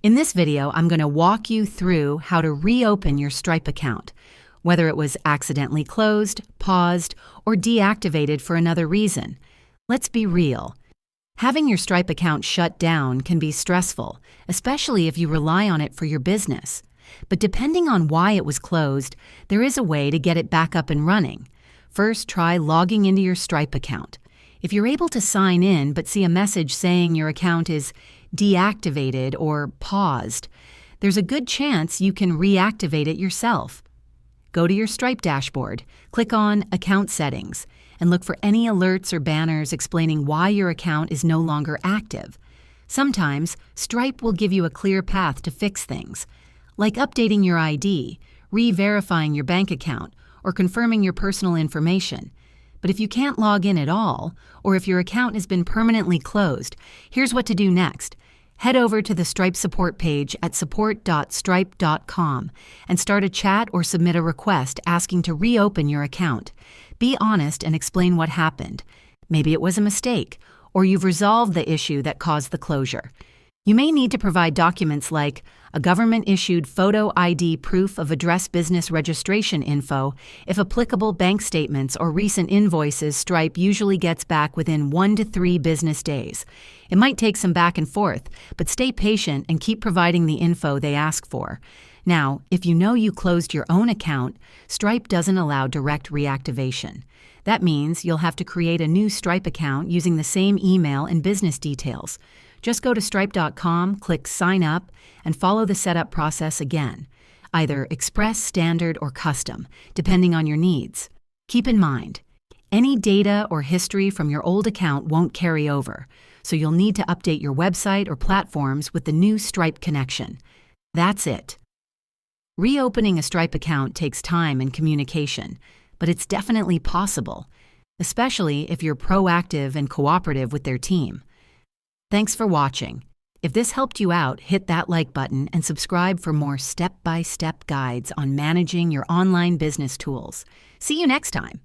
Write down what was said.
In this video, I'm going to walk you through how to reopen your Stripe account, whether it was accidentally closed, paused, or deactivated for another reason. Let's be real. Having your Stripe account shut down can be stressful, especially if you rely on it for your business. But depending on why it was closed, there is a way to get it back up and running. First, try logging into your Stripe account. If you're able to sign in but see a message saying your account is deactivated or paused, there's a good chance you can reactivate it yourself. Go to your Stripe dashboard, click on Account Settings, and look for any alerts or banners explaining why your account is no longer active. Sometimes, Stripe will give you a clear path to fix things, like updating your ID, re-verifying your bank account, or confirming your personal information. But if you can't log in at all, or if your account has been permanently closed, here's what to do next. Head over to the Stripe support page at support.stripe.com and start a chat or submit a request asking to reopen your account. Be honest and explain what happened. Maybe it was a mistake, or you've resolved the issue that caused the closure. You may need to provide documents like a government-issued photo ID proof of address business registration info. If applicable, bank statements or recent invoices. Stripe usually gets back within 1 to 3 business days. It might take some back and forth, but stay patient and keep providing the info they ask for. Now, if you know you closed your own account, Stripe doesn't allow direct reactivation. That means you'll have to create a new Stripe account using the same email and business details. Just go to stripe.com, click Sign Up, and follow the setup process again, either Express, Standard, or Custom, depending on your needs. Keep in mind, any data or history from your old account won't carry over, so you'll need to update your website or platforms with the new Stripe connection. That's it. Reopening a Stripe account takes time and communication, but it's definitely possible, especially if you're proactive and cooperative with their team. Thanks for watching. If this helped you out, hit that like button and subscribe for more step-by-step guides on managing your online business tools. See you next time.